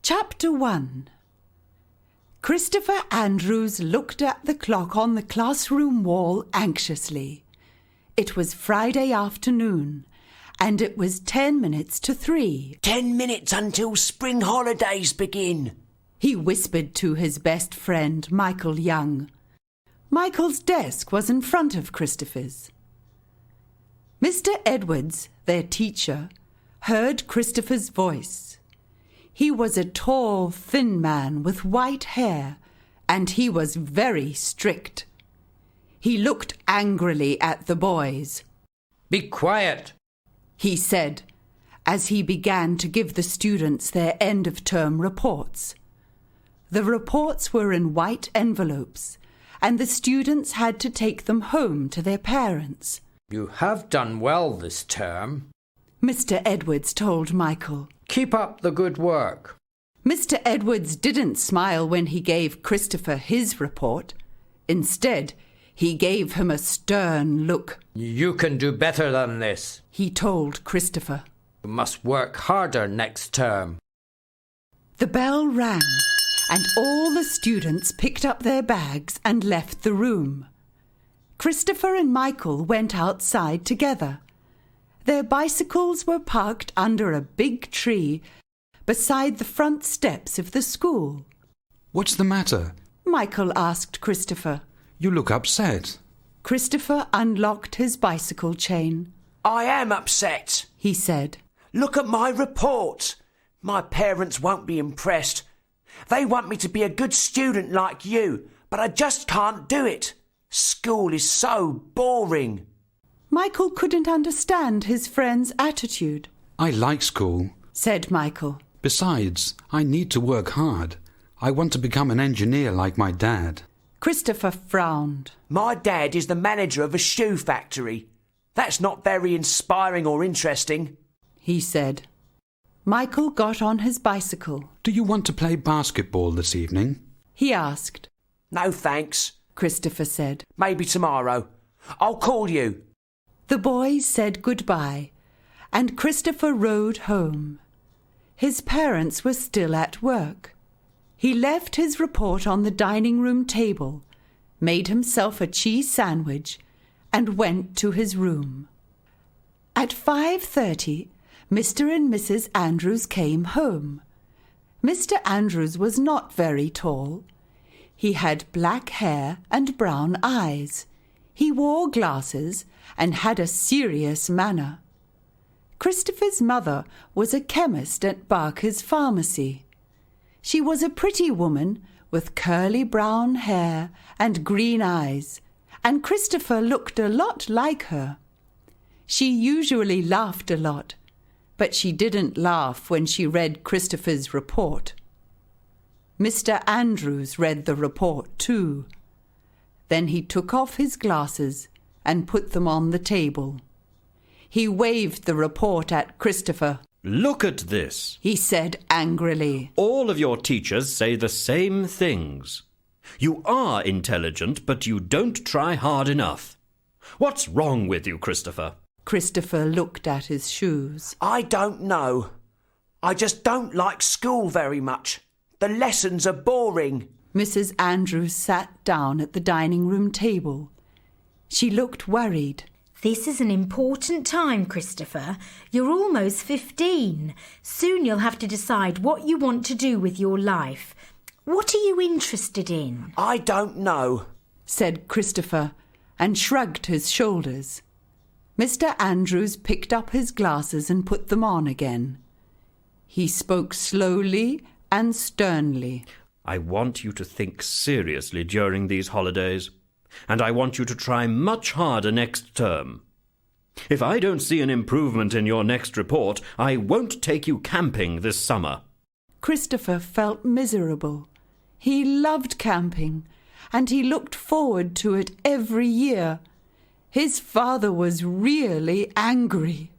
Chapter 1. Christopher Andrews looked at the clock on the classroom wall anxiously. It was Friday afternoon, and it was 10 minutes to 3. 10 minutes until spring holidays begin, he whispered to his best friend, Michael Young. Michael's desk was in front of Christopher's. Mr. Edwards, their teacher, heard Christopher's voice. He was a tall, thin man with white hair, and he was very strict. He looked angrily at the boys. "Be quiet," he said, as he began to give the students their end-of-term reports. The reports were in white envelopes, and the students had to take them home to their parents. "You have done well this term," Mr. Edwards told Michael. "Keep up the good work." Mr. Edwards didn't smile when he gave Christopher his report. Instead, he gave him a stern look. "You can do better than this," he told Christopher. "You must work harder next term." The bell rang, and all the students picked up their bags and left the room. Christopher and Michael went outside together. Their bicycles were parked under a big tree beside the front steps of the school. "What's the matter?" Michael asked Christopher. "You look upset." Christopher unlocked his bicycle chain. I am upset, he said. Look at my report. My parents won't be impressed. They want me to be a good student like you, but I just can't do it. School is so boring. Michael couldn't understand his friend's attitude. "I like school," said Michael. "Besides, I need to work hard. I want to become an engineer like my dad." Christopher frowned. My dad is the manager of a shoe factory. That's not very inspiring or interesting, he said. Michael got on his bicycle. "Do you want to play basketball this evening?" he asked. No thanks, Christopher said. Maybe tomorrow. I'll call you. The boys said goodbye, and Christopher rode home. His parents were still at work. He left his report on the dining room table, made himself a cheese sandwich, and went to his room. At 5:30, Mr. and Mrs. Andrews came home. Mr. Andrews was not very tall. He had black hair and brown eyes. He wore glasses and had a serious manner. Christopher's mother was a chemist at Barker's Pharmacy. She was a pretty woman with curly brown hair and green eyes, and Christopher looked a lot like her. She usually laughed a lot, but she didn't laugh when she read Christopher's report. Mr. Andrews read the report too. Then he took off his glasses and put them on the table. He waved the report at Christopher. "Look at this," he said angrily. "All of your teachers say the same things. You are intelligent, but you don't try hard enough. What's wrong with you, Christopher?" Christopher looked at his shoes. I don't know. I just don't like school very much. The lessons are boring. Mrs. Andrews sat down at the dining room table. She looked worried. This is an important time, Christopher. You're almost 15. Soon you'll have to decide what you want to do with your life. What are you interested in? I don't know, said Christopher, and shrugged his shoulders. Mr. Andrews picked up his glasses and put them on again. He spoke slowly and sternly. "I want you to think seriously during these holidays, and I want you to try much harder next term. If I don't see an improvement in your next report, I won't take you camping this summer." Christopher felt miserable. He loved camping, and he looked forward to it every year. His father was really angry.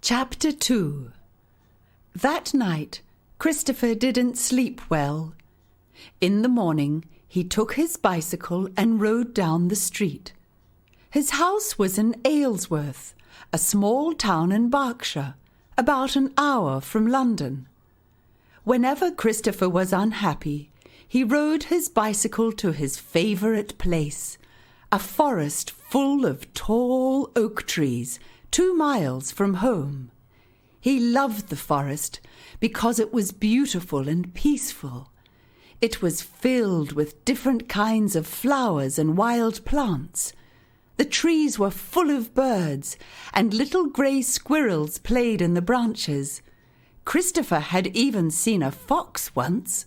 Chapter 2. That night, Christopher didn't sleep well. In the morning, he took his bicycle and rode down the street. His house was in Aylesworth, a small town in Berkshire, about an hour from London. Whenever Christopher was unhappy, he rode his bicycle to his favourite place, a forest full of tall oak trees, 2 miles from home. He loved the forest because it was beautiful and peaceful. It was filled with different kinds of flowers and wild plants. The trees were full of birds, and little grey squirrels played in the branches. Christopher had even seen a fox once.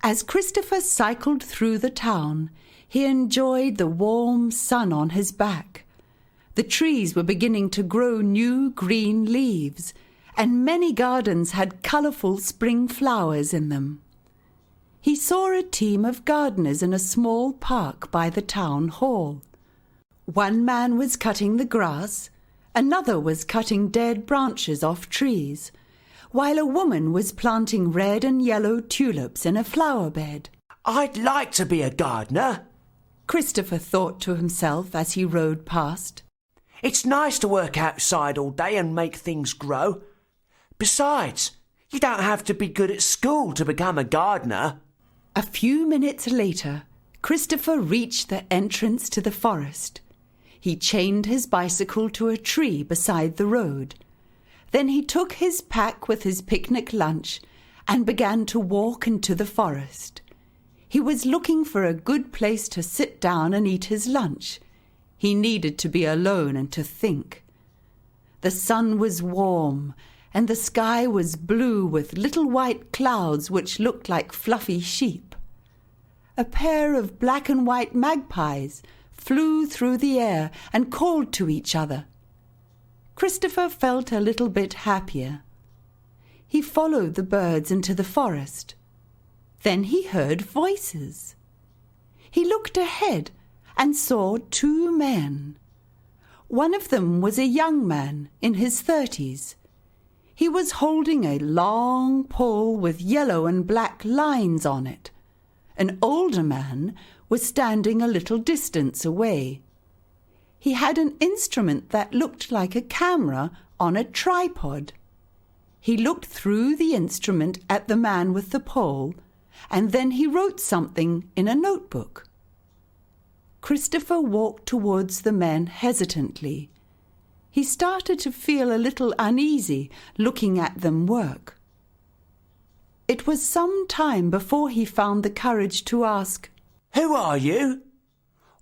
As Christopher cycled through the town, he enjoyed the warm sun on his back. The trees were beginning to grow new green leaves, and many gardens had colourful spring flowers in them. He saw a team of gardeners in a small park by the town hall. One man was cutting the grass, another was cutting dead branches off trees, while a woman was planting red and yellow tulips in a flower bed. I'd like to be a gardener, Christopher thought to himself as he rode past. It's nice to work outside all day and make things grow. Besides, you don't have to be good at school to become a gardener. A few minutes later, Christopher reached the entrance to the forest. He chained his bicycle to a tree beside the road. Then he took his pack with his picnic lunch and began to walk into the forest. He was looking for a good place to sit down and eat his lunch. He needed to be alone and to think. The sun was warm, and the sky was blue with little white clouds which looked like fluffy sheep. A pair of black and white magpies flew through the air and called to each other. Christopher felt a little bit happier. He followed the birds into the forest. Then he heard voices. He looked ahead and saw 2 men. One of them was a young man in his 30s. He was holding a long pole with yellow and black lines on it. An older man was standing a little distance away. He had an instrument that looked like a camera on a tripod. He looked through the instrument at the man with the pole, and then he wrote something in a notebook. Christopher walked towards the men hesitantly. He started to feel a little uneasy looking at them work. It was some time before he found the courage to ask, Who are you?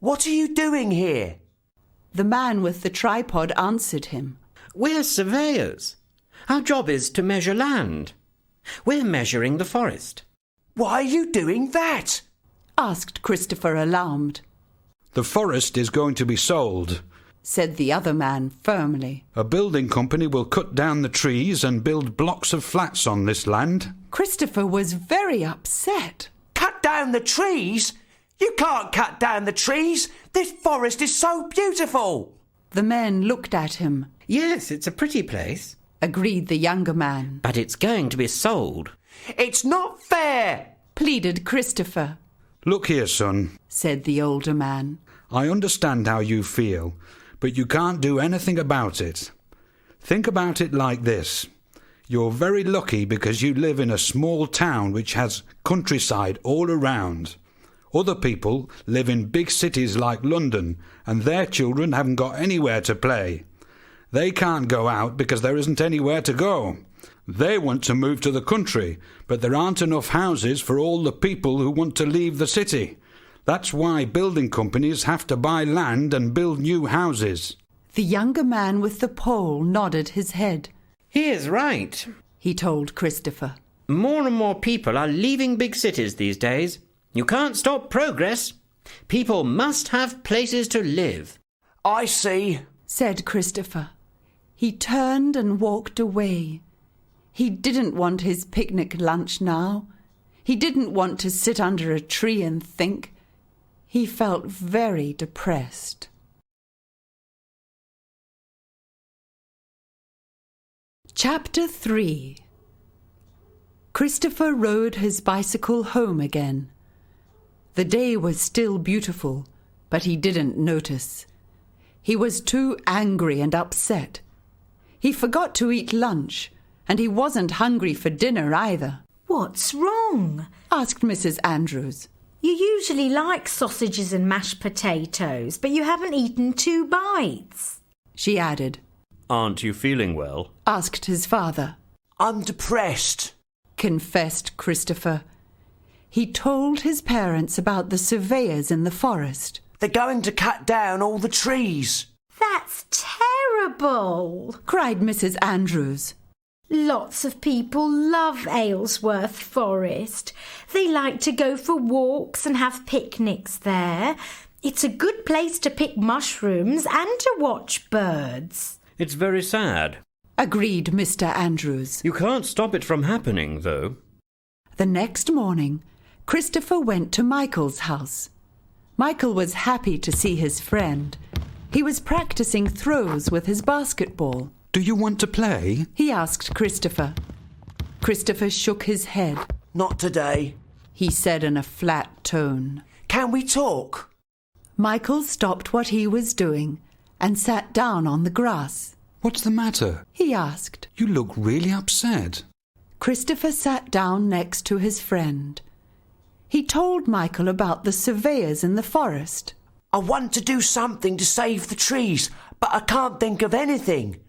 What are you doing here? The man with the tripod answered him. We're surveyors. Our job is to measure land. We're measuring the forest. Why are you doing that? Asked Christopher, alarmed. The forest is going to be sold, said the other man firmly. A building company will cut down the trees and build blocks of flats on this land. Christopher was very upset. Cut down the trees? You can't cut down the trees. This forest is so beautiful. The men looked at him. Yes, it's a pretty place, agreed the younger man. but it's going to be sold. It's not fair, pleaded Christopher. Look here, son, said the older man. I understand how you feel, but you can't do anything about it. Think about it like this. You're very lucky because you live in a small town which has countryside all around. Other people live in big cities like London, and their children haven't got anywhere to play. They can't go out because there isn't anywhere to go. They want to move to the country, but there aren't enough houses for all the people who want to leave the city. That's why building companies have to buy land and build new houses. The younger man with the pole nodded his head. He is right. He told Christopher. More and more people are leaving big cities these days. You can't stop progress. People must have places to live. I see, said Christopher. He turned and walked away. He didn't want his picnic lunch now. He didn't want to sit under a tree and think. He felt very depressed. Chapter 3. Christopher rode his bicycle home again. The day was still beautiful, but he didn't notice. He was too angry and upset. He forgot to eat lunch, and he wasn't hungry for dinner either. What's wrong? Asked Mrs. Andrews. You usually like sausages and mashed potatoes, but you haven't eaten 2 bites. She added. Aren't you feeling well? Asked his father. I'm depressed, Confessed Christopher. He told his parents about the surveyors in the forest. They're going to cut down all the trees. That's terrible, Cried Mrs. Andrews. Lots of people love Aylesworth Forest. They like to go for walks and have picnics there. It's a good place to pick mushrooms and to watch birds. It's very sad. Agreed Mr. Andrews. You can't stop it from happening, though. The next morning, Christopher went to Michael's house. Michael was happy to see his friend. He was practicing throws with his basketball. Do you want to play? He asked Christopher. Christopher shook his head. Not today. He said in a flat tone. Can we talk? Michael stopped what he was doing and sat down on the grass. What's the matter? He asked. You look really upset. Christopher sat down next to his friend. He told Michael about the surveyors in the forest. I want to do something to save the trees, but I can't think of anything.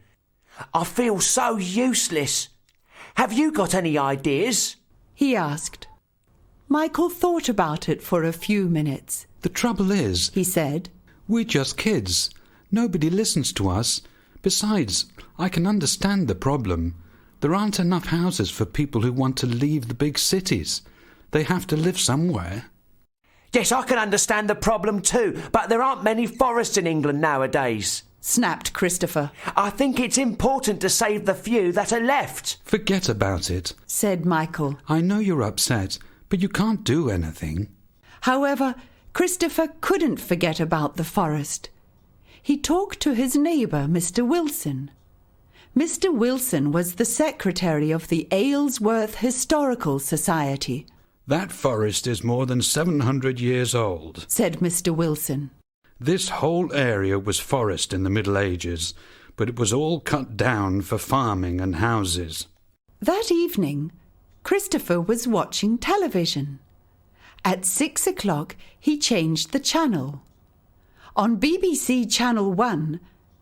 I feel so useless. Have you got any ideas? He asked. Michael thought about it for a few minutes. The trouble is, He said, we're just kids. Nobody listens to us. Besides, I can understand the problem. There aren't enough houses for people who want to leave the big cities. They have to live somewhere. Yes, I can understand the problem too, but there aren't many forests in England nowadays. snapped Christopher. I think it's important to save the few that are left. Forget about it, Said Michael. I know you're upset, but you can't do anything. However, Christopher couldn't forget about the forest. He talked to his neighbour, Mr. Wilson. Mr. Wilson was the secretary of the Aylesworth Historical Society, That forest is more than 700 years old. said Mr. Wilson. This whole area was forest in the Middle Ages, but it was all cut down for farming and houses. That evening, Christopher was watching television. At 6 o'clock, he changed the channel. On BBC Channel 1,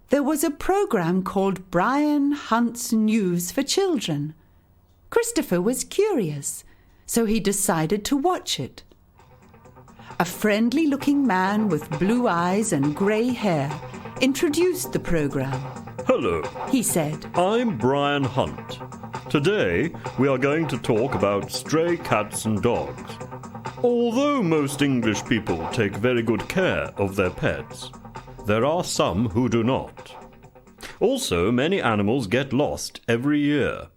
there was a programme called Brian Hunt's News for Children. Christopher was curious, so he decided to watch it. A friendly-looking man with blue eyes and grey hair introduced the programme. Hello, He said, I'm Brian Hunt. Today we are going to talk about stray cats and dogs. Although most English people take very good care of their pets, there are some who do not. Also, many animals get lost every year.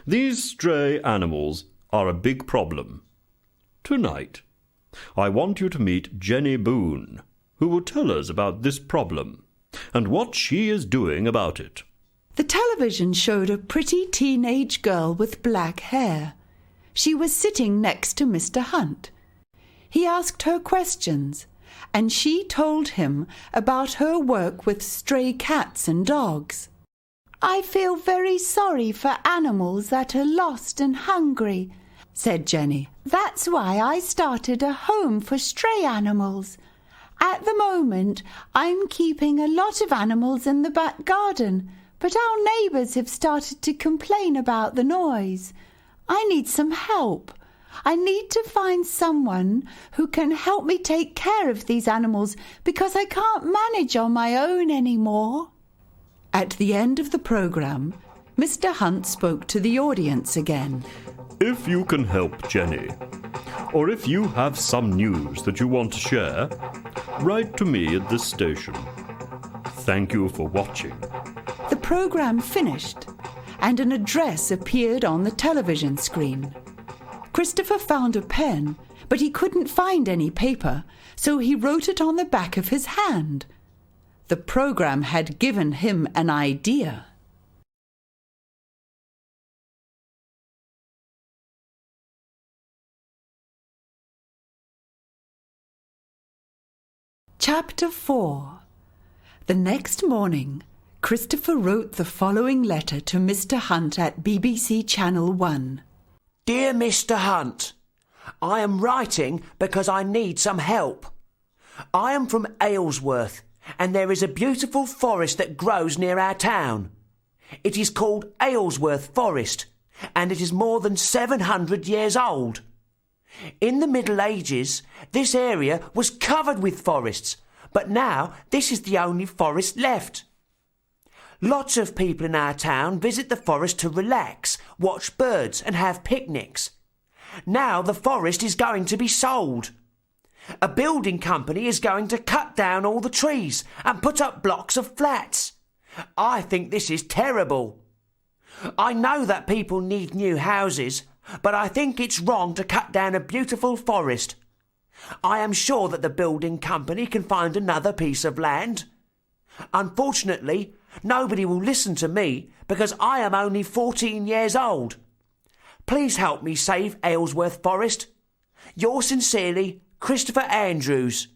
These stray animals are a big problem. Tonight, I want you to meet Jenny Boone, who will tell us about this problem and what she is doing about it. The television showed a pretty teenage girl with black hair. She was sitting next to Mr. Hunt. He asked her questions, and she told him about her work with stray cats and dogs. I feel very sorry for animals that are lost and hungry, said Jenny. That's why I started a home for stray animals. At the moment, I'm keeping a lot of animals in the back garden, but our neighbours have started to complain about the noise. I need some help. I need to find someone who can help me take care of these animals because I can't manage on my own anymore. At the end of the programme, Mr. Hunt spoke to the audience again. If you can help Jenny, or if you have some news that you want to share, write to me at this station. Thank you for watching. The programme finished, and an address appeared on the television screen. Christopher found a pen, but he couldn't find any paper, so he wrote it on the back of his hand. The programme had given him an idea. Chapter 4. The next morning, Christopher wrote the following letter to Mr. Hunt at BBC Channel 1. Dear Mr. Hunt, I am writing because I need some help. I am from Aylesworth, and there is a beautiful forest that grows near our town. It is called Aylesworth Forest, and it is more than 700 years old. In the Middle Ages, this area was covered with forests, but now this is the only forest left. Lots of people in our town visit the forest to relax, watch birds and have picnics. Now the forest is going to be sold. A building company is going to cut down all the trees and put up blocks of flats. I think this is terrible. I know that people need new houses, but I think it's wrong to cut down a beautiful forest. I am sure that the building company can find another piece of land. Unfortunately, nobody will listen to me because I am only 14 years old. Please help me save Aylesworth Forest. Yours sincerely, Christopher Andrews.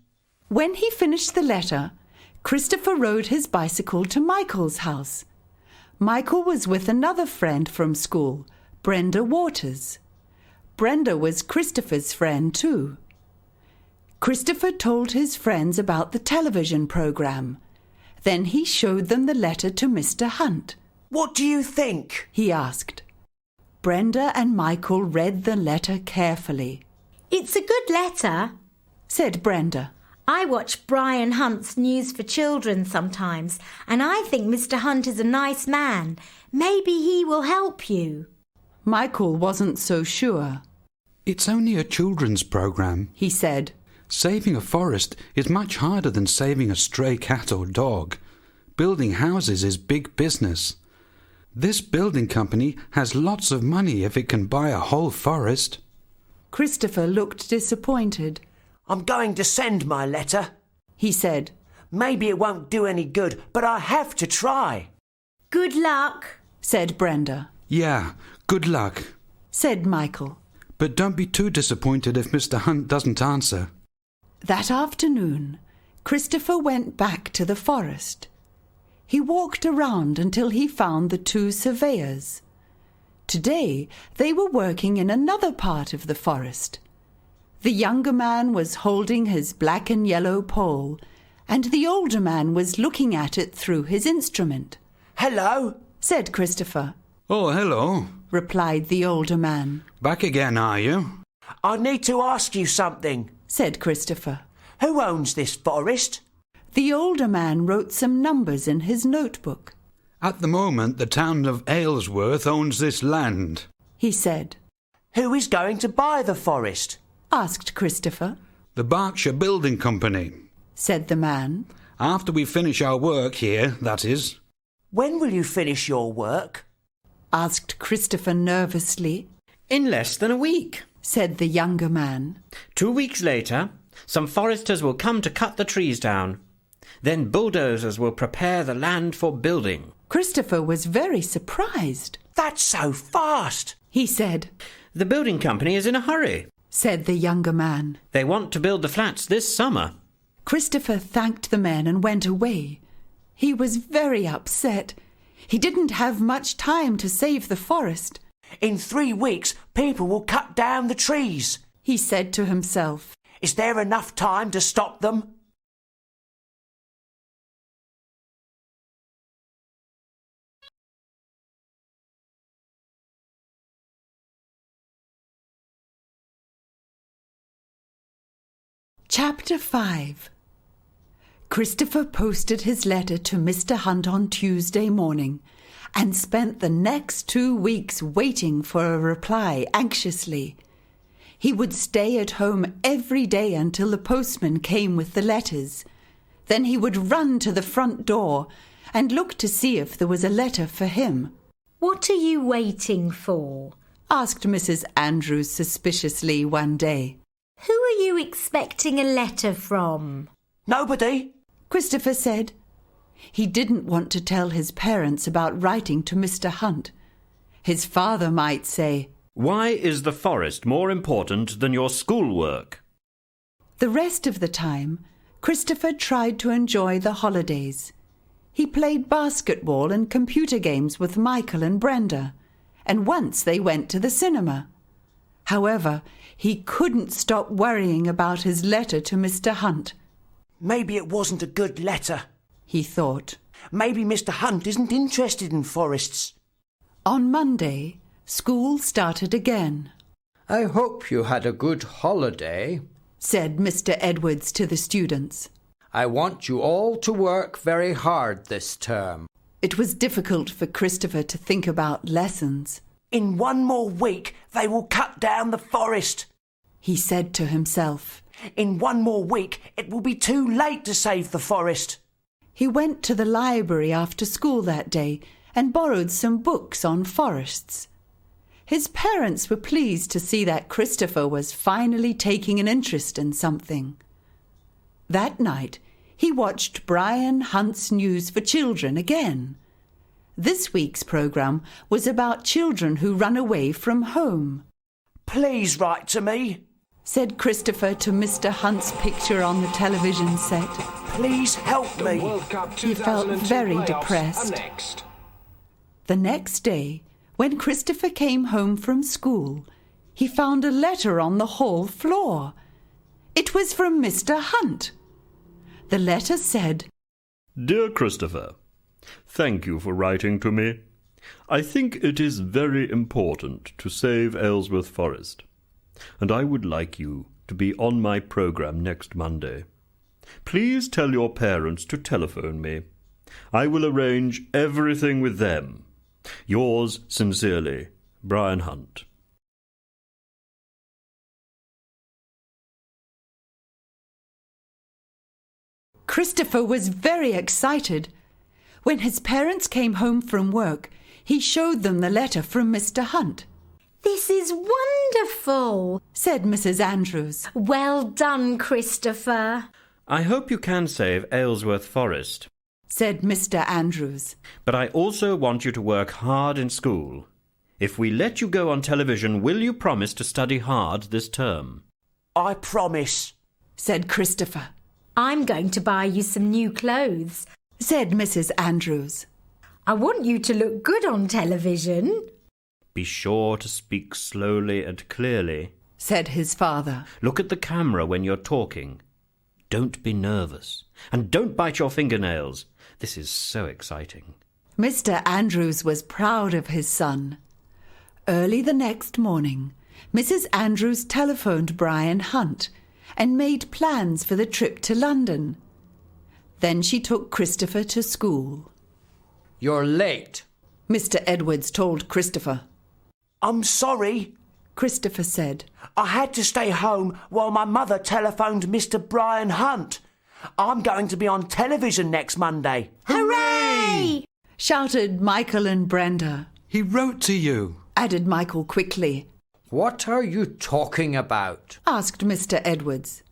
When he finished the letter, Christopher rode his bicycle to Michael's house. Michael was with another friend from school, Brenda Waters. Brenda was Christopher's friend too. Christopher told his friends about the television program. Then he showed them the letter to Mr. Hunt. What do you think? He asked. Brenda and Michael read the letter carefully. It's a good letter, said Brenda. I watch Brian Hunt's News for Children sometimes, and I think Mr. Hunt is a nice man. Maybe he will help you. Michael wasn't so sure. It's only a children's programme, he said. Saving a forest is much harder than saving a stray cat or dog. Building houses is big business. This building company has lots of money if it can buy a whole forest. Christopher looked disappointed. I'm going to send my letter, he said. Maybe it won't do any good, but I have to try. Good luck, said Brenda. Yeah, good luck, said Michael. But don't be too disappointed if Mr. Hunt doesn't answer. That afternoon, Christopher went back to the forest. He walked around until he found the two surveyors. Today, they were working in another part of the forest. The younger man was holding his black and yellow pole, and the older man was looking at it through his instrument. Hello, said Christopher. Oh, hello, replied the older man. Back again, are you? I need to ask you something, said Christopher. Who owns this forest? The older man wrote some numbers in his notebook. At the moment, the town of Aylesworth owns this land, he said. Who is going to buy the forest? Asked Christopher. The Berkshire Building Company, said the man. After we finish our work here, that is. When will you finish your work? Asked Christopher nervously. In less than a week, said the younger man. 2 weeks later, some foresters will come to cut the trees down. Then bulldozers will prepare the land for building. Christopher was very surprised. That's so fast, he said. The building company is in a hurry, said the younger man. They want to build the flats this summer. Christopher thanked the men and went away. He was very upset. He didn't have much time to save the forest. In 3 weeks, people will cut down the trees, he said to himself. Is there enough time to stop them? Chapter 5. Christopher posted his letter to Mr. Hunt on Tuesday morning and spent the next 2 weeks waiting for a reply anxiously. He would stay at home every day until the postman came with the letters. Then he would run to the front door and look to see if there was a letter for him. What are you waiting for? Asked Mrs. Andrews suspiciously one day. Who are you expecting a letter from? Nobody, Christopher said. He didn't want to tell his parents about writing to Mr. Hunt. His father might say, Why is the forest more important than your schoolwork? The rest of the time, Christopher tried to enjoy the holidays. He played basketball and computer games with Michael and Brenda, and once they went to the cinema. However, he couldn't stop worrying about his letter to Mr. Hunt. Maybe it wasn't a good letter, he thought. Maybe Mr. Hunt isn't interested in forests. On Monday, school started again. I hope you had a good holiday, said Mr. Edwards to the students. I want you all to work very hard this term. It was difficult for Christopher to think about lessons. In 1 more week, they will cut down the forest, he said to himself. In 1 more week, it will be too late to save the forest. He went to the library after school that day and borrowed some books on forests. His parents were pleased to see that Christopher was finally taking an interest in something. That night, he watched Brian Hunt's News for Children again. This week's programme was about children who run away from home. Please write to me, said Christopher to Mr. Hunt's picture on the television set. Please help me. He felt very depressed. The next day, when Christopher came home from school, he found a letter on the hall floor. It was from Mr. Hunt. The letter said, Dear Christopher, thank you for writing to me. I think it is very important to save Aylesworth Forest, and I would like you to be on my programme next Monday. Please tell your parents to telephone me. I will arrange everything with them. Yours sincerely, Brian Hunt. Christopher was very excited. When his parents came home from work, he showed them the letter from Mr. Hunt. This is wonderful, said Mrs. Andrews. Well done, Christopher. I hope you can save Aylesworth Forest, said Mr. Andrews. But I also want you to work hard in school. If we let you go on television, will you promise to study hard this term? I promise, said Christopher. I'm going to buy you some new clothes, said Mrs. Andrews. I want you to look good on television. Be sure to speak slowly and clearly, said his father. Look at the camera when you're talking. Don't be nervous. And don't bite your fingernails. This is so exciting. Mr. Andrews was proud of his son. Early the next morning, Mrs. Andrews telephoned Brian Hunt and made plans for the trip to London. Then she took Christopher to school. You're late, Mr. Edwards told Christopher. I'm sorry, Christopher said. I had to stay home while my mother telephoned Mr. Brian Hunt. I'm going to be on television next Monday. Hooray! Shouted Michael and Brenda. He wrote to you, added Michael quickly. What are you talking about? Asked Mr. Edwards.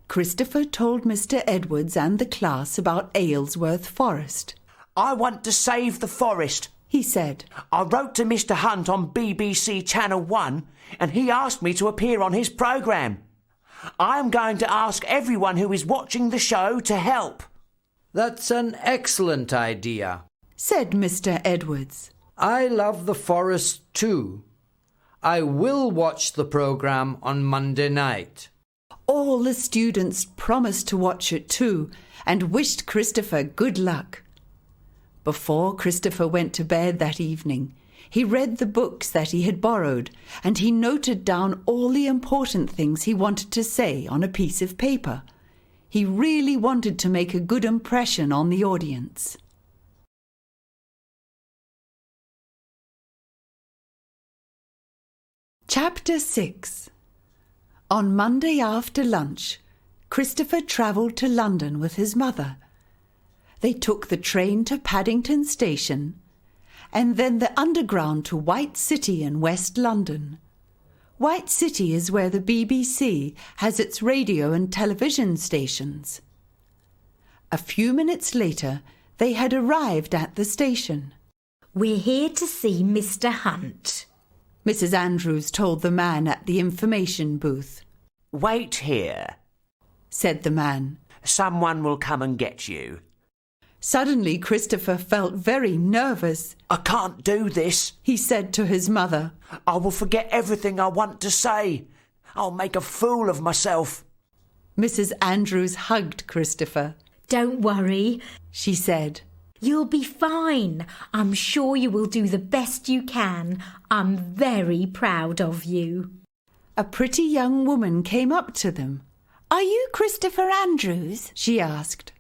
Christopher told Mr. Edwards and the class about Aylesworth Forest. I want to save the forest, he said. I wrote to Mr. Hunt on BBC Channel 1 and he asked me to appear on his programme. I am going to ask everyone who is watching the show to help. That's an excellent idea, said Mr. Edwards. I love the forest too. I will watch the programme on Monday night. All the students promised to watch it too and wished Christopher good luck. Before Christopher went to bed that evening, he read the books that he had borrowed and he noted down all the important things he wanted to say on a piece of paper. He really wanted to make a good impression on the audience. Chapter 6. On Monday after lunch, Christopher travelled to London with his mother. They took the train to Paddington Station and then the underground to White City in West London. White City is where the BBC has its radio and television stations. A few minutes later, they had arrived at the station. We're here to see Mr. Hunt, Mrs. Andrews told the man at the information booth. Wait here, said the man. Someone will come and get you. Suddenly Christopher felt very nervous. I can't do this, He said to his mother. I will forget everything I want to say. I'll make a fool of myself. Mrs. Andrews hugged Christopher. Don't worry, She said. you'll be fine. I'm sure you will do the best you can. I'm very proud of you. A pretty young woman came up to them. Are you Christopher Andrews? She asked.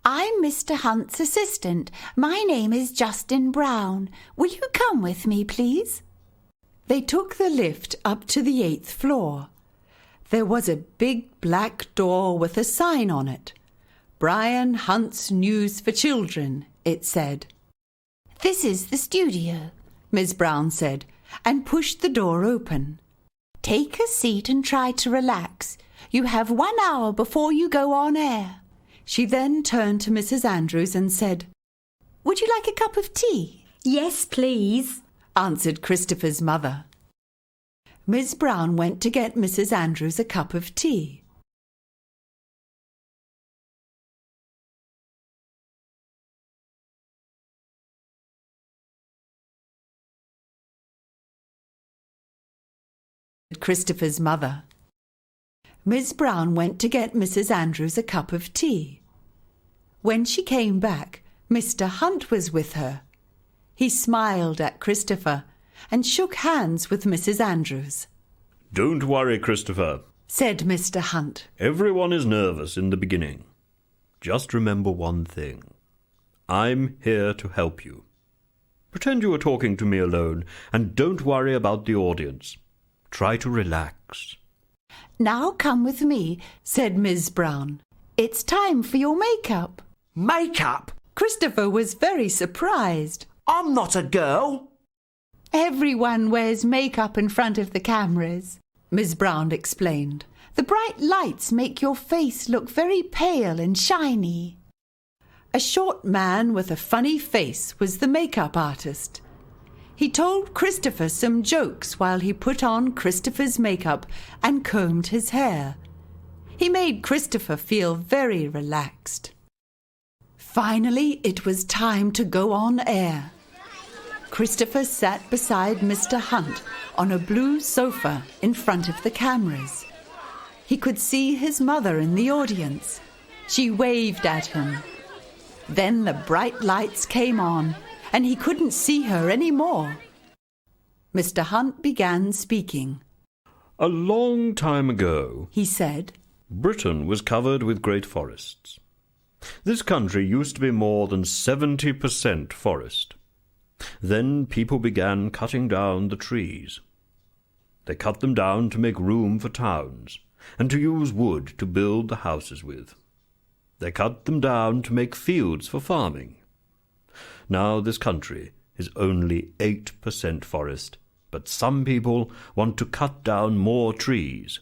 I'm Mr. Hunt's assistant. My name is Justin Brown. Will you come with me, please? They took the lift up to the 8th floor. There was a big black door with a sign on it. Brian Hunt's News for Children, it said. This is the studio, Miss Brown said, and pushed the door open. Take a seat and try to relax. You have 1 hour before you go on air. She then turned to Mrs. Andrews and said, Would you like a cup of tea? Yes, please, Answered Christopher's mother. Miss Brown went to get Mrs. Andrews a cup of tea. Christopher's mother. Miss Brown went to get Mrs. Andrews a cup of tea. When she came back, Mr. Hunt was with her. He smiled at Christopher and shook hands with Mrs. Andrews. Don't worry, Christopher, said Mr. Hunt. Everyone is nervous in the beginning. Just remember one thing. I'm here to help you. Pretend you are talking to me alone, and don't worry about the audience. Try to relax. Now come with me, said Miss Brown. It's time for your makeup. Makeup? Christopher was very surprised. I'm not a girl. Everyone wears makeup in front of the cameras, Miss Brown explained. The bright lights make your face look very pale and shiny. A short man with a funny face was the makeup artist. He told Christopher some jokes while he put on Christopher's makeup and combed his hair. He made Christopher feel very relaxed. Finally, it was time to go on air. Christopher sat beside Mr. Hunt on a blue sofa in front of the cameras. He could see his mother in the audience. She waved at him. Then the bright lights came on, and he couldn't see her any more. Mr. Hunt began speaking. A long time ago, He said, Britain was covered with great forests. This country used to be more than 70% forest. Then people began cutting down the trees. They cut them down to make room for towns, and to use wood to build the houses with. They cut them down to make fields for farming. Now this country is only 8% forest, but some people want to cut down more trees.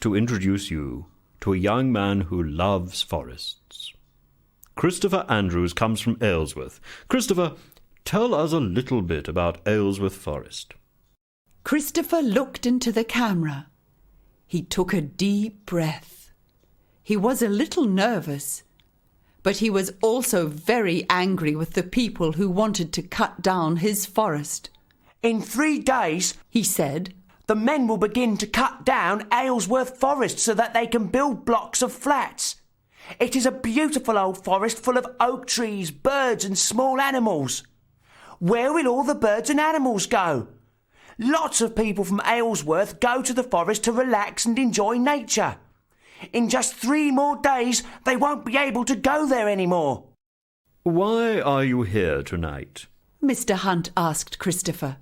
To introduce you to a young man who loves forests. Christopher Andrews comes from Aylesworth. Christopher, tell us a little bit about Aylesworth Forest. Christopher looked into the camera. He took a deep breath. He was a little nervous, but he was also very angry with the people who wanted to cut down his forest. In 3 days, He said, the men will begin to cut down Aylesworth Forest so that they can build blocks of flats. It is a beautiful old forest full of oak trees, birds and small animals. Where will all the birds and animals go? Lots of people from Aylesworth go to the forest to relax and enjoy nature. In just 3 more days, they won't be able to go there anymore. Why are you here tonight? Mr. Hunt asked Christopher.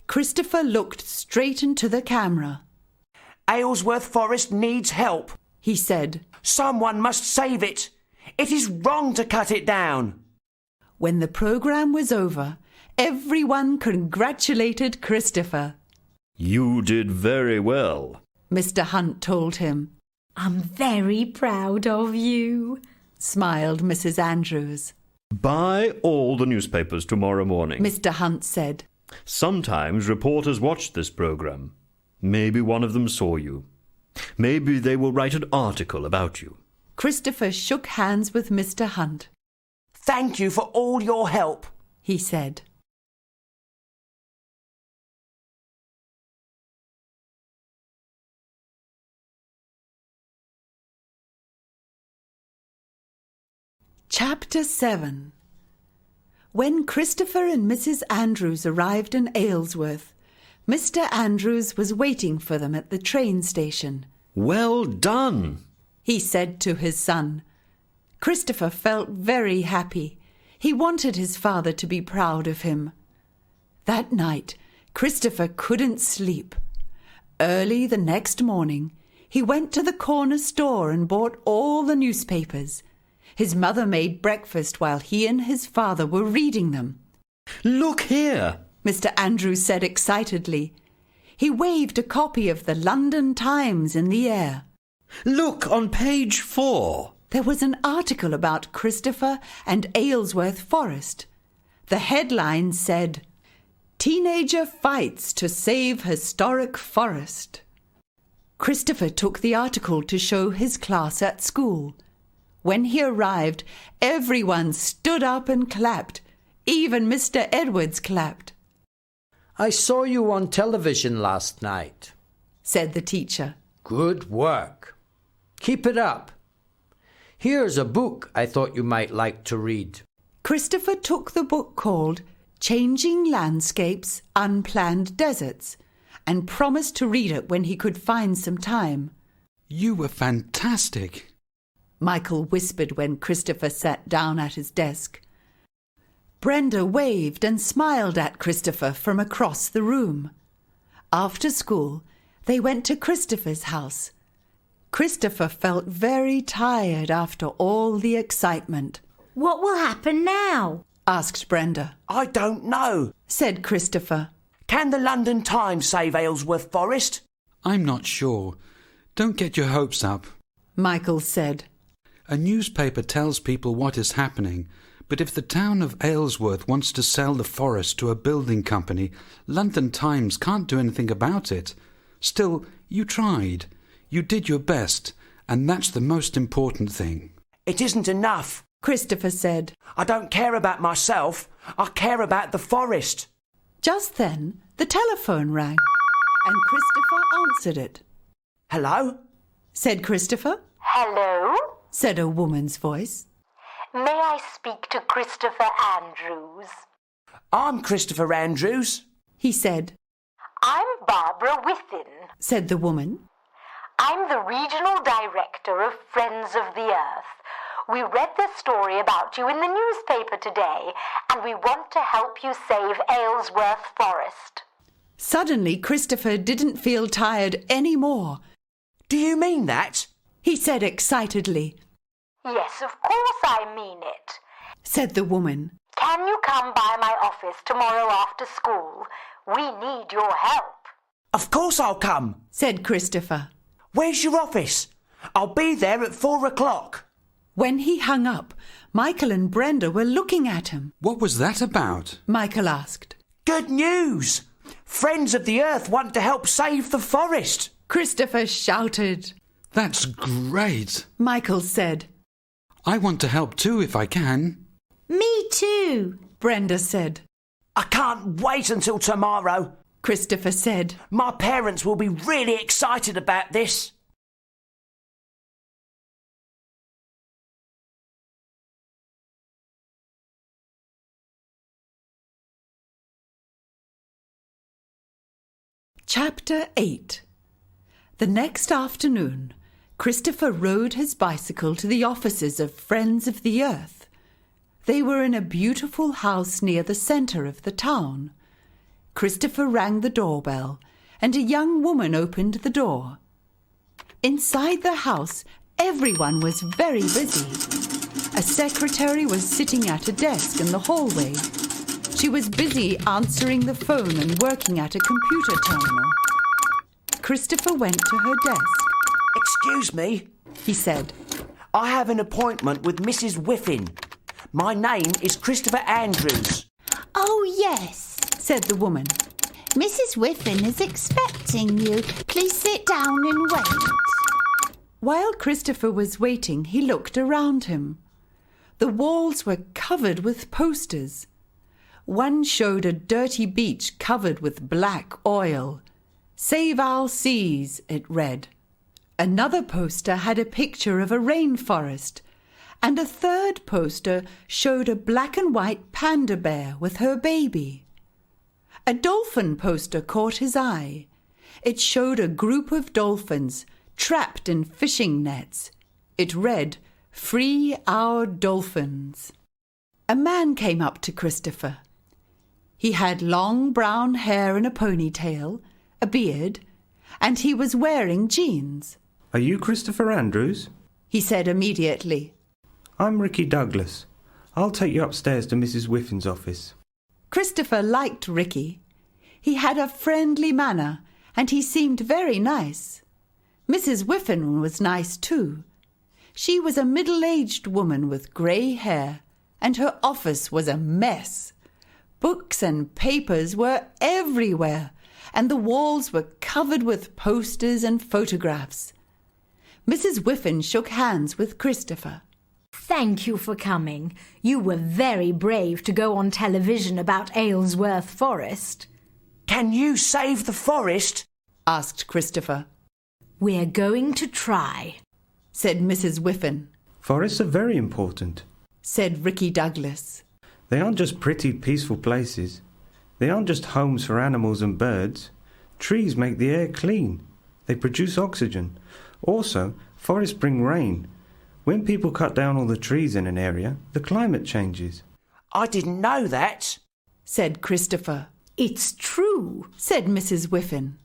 Christopher looked straight into the camera. Aylesworth Forest needs help, He said. Someone must save it. It is wrong to cut it down. When the program was over, everyone congratulated Christopher. You did very well. Mr. Hunt told him. I'm very proud of you, Smiled Mrs. Andrews. Buy all the newspapers tomorrow morning. Mr. Hunt said. Sometimes reporters watch this programme. Maybe one of them saw you. Maybe they will write an article about you. Christopher shook hands with Mr. Hunt. Thank you for all your help, he said. Chapter 7. When Christopher and Mrs. Andrews arrived in Aylesworth, Mr. Andrews was waiting for them at the train station. Well done, he said to his son. Christopher felt very happy. He wanted his father to be proud of him. That night, Christopher couldn't sleep. Early the next morning, he went to the corner store and bought all the newspapers. His mother made breakfast while he and his father were reading them. Look here, Mr. Andrews said excitedly. He waved a copy of the London Times in the air. Look on page 4. There was an article about Christopher and Aylesworth Forest. The headline said, "Teenager fights to save historic forest." Christopher took the article to show his class at school. When he arrived, everyone stood up and clapped. Even Mr. Edwards clapped. I saw you on television last night, said the teacher. Good work. Keep it up. Here's a book I thought you might like to read. Christopher took the book called Changing Landscapes, Unplanned Deserts, and promised to read it when he could find some time. You were fantastic, Michael whispered when Christopher sat down at his desk. Brenda waved and smiled at Christopher from across the room. After school, they went to Christopher's house. Christopher felt very tired after all the excitement. What will happen now? asked Brenda. I don't know, said Christopher. Can the London Times save Aylesworth Forest? I'm not sure. Don't get your hopes up, Michael said. A newspaper tells people what is happening, but if the town of Aylesworth wants to sell the forest to a building company, London Times can't do anything about it. Still, you tried. You did your best, and that's the most important thing. It isn't enough, Christopher said. I don't care about myself. I care about the forest. Just then, the telephone rang, and Christopher answered it. Hello? said Christopher. Hello? said a woman's voice. May I speak to Christopher Andrews? I'm Christopher Andrews, he said. I'm Barbara Within, said the woman. I'm the Regional Director of Friends of the Earth. We read the story about you in the newspaper today, and we want to help you save Aylesworth Forest. Suddenly, Christopher didn't feel tired any more. Do you mean that? he said excitedly. Yes, of course I mean it, said the woman. Can you come by my office tomorrow after school? We need your help. Of course I'll come, said Christopher. Where's your office? I'll be there at 4 o'clock. When he hung up, Michael and Brenda were looking at him. What was that about? Michael asked. Good news! Friends of the Earth want to help save the forest. Christopher shouted. That's great, Michael said. I want to help too if I can. Me too, Brenda said. I can't wait until tomorrow, Christopher said. My parents will be really excited about this. Chapter 8. The next afternoon, Christopher rode his bicycle to the offices of Friends of the Earth. They were in a beautiful house near the centre of the town. Christopher rang the doorbell, and a young woman opened the door. Inside the house, everyone was very busy. A secretary was sitting at a desk in the hallway. She was busy answering the phone and working at a computer terminal. Christopher went to her desk. Excuse me, he said. I have an appointment with Mrs. Whiffin. My name is Christopher Andrews. Oh, yes, said the woman. Mrs. Whiffen is expecting you. Please sit down and wait. While Christopher was waiting, he looked around him. The walls were covered with posters. One showed a dirty beach covered with black oil. "Save our seas," it read. Another poster had a picture of a rainforest, and a third poster showed a black and white panda bear with her baby. A dolphin poster caught his eye. It showed a group of dolphins trapped in fishing nets. It read, "Free our dolphins." A man came up to Christopher. He had long brown hair in a ponytail, a beard, and he was wearing jeans. "Are you Christopher Andrews?" he said immediately. "I'm Ricky Douglas. I'll take you upstairs to Mrs. Whiffen's office." Christopher liked Ricky. He had a friendly manner, and he seemed very nice. Mrs. Whiffen was nice too. She was a middle-aged woman with grey hair, and her office was a mess. Books and papers were everywhere, and the walls were covered with posters and photographs. Mrs. Whiffen shook hands with Christopher. Thank you for coming. You were very brave to go on television about Aylesworth Forest. Can you save the forest? Asked Christopher. We're going to try, said Mrs. Whiffen. Forests are very important, said Ricky Douglas. They aren't just pretty, peaceful places. They aren't just homes for animals and birds. Trees make the air clean. They produce oxygen. Also, forests bring rain. When people cut down all the trees in an area, the climate changes. I didn't know that, said Christopher. It's true, said Mrs. Whiffen.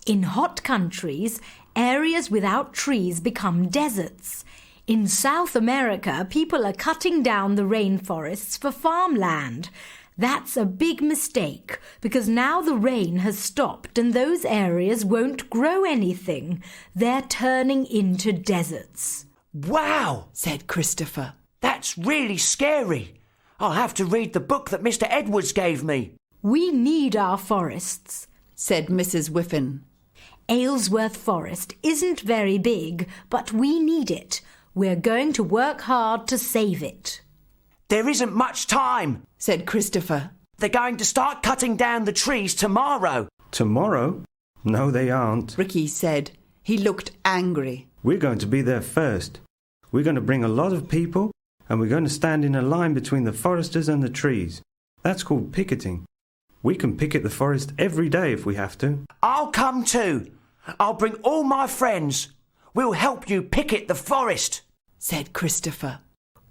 In hot countries, areas without trees become deserts. In South America, people are cutting down the rainforests for farmland. That's a big mistake, because now the rain has stopped and those areas won't grow anything. They're turning into deserts. Wow, said Christopher. That's really scary. I'll have to read the book that Mr. Edwards gave me. We need our forests, said Mrs. Whiffen. Aylesworth Forest isn't very big, but we need it. We're going to work hard to save it. There isn't much time, said Christopher. They're going to start cutting down the trees tomorrow. Tomorrow? No, they aren't, Ricky said. He looked angry. We're going to be there first. We're going to bring a lot of people, and we're going to stand in a line between the foresters and the trees. That's called picketing. We can picket the forest every day if we have to. I'll come too. I'll bring all my friends. We'll help you picket the forest, said Christopher.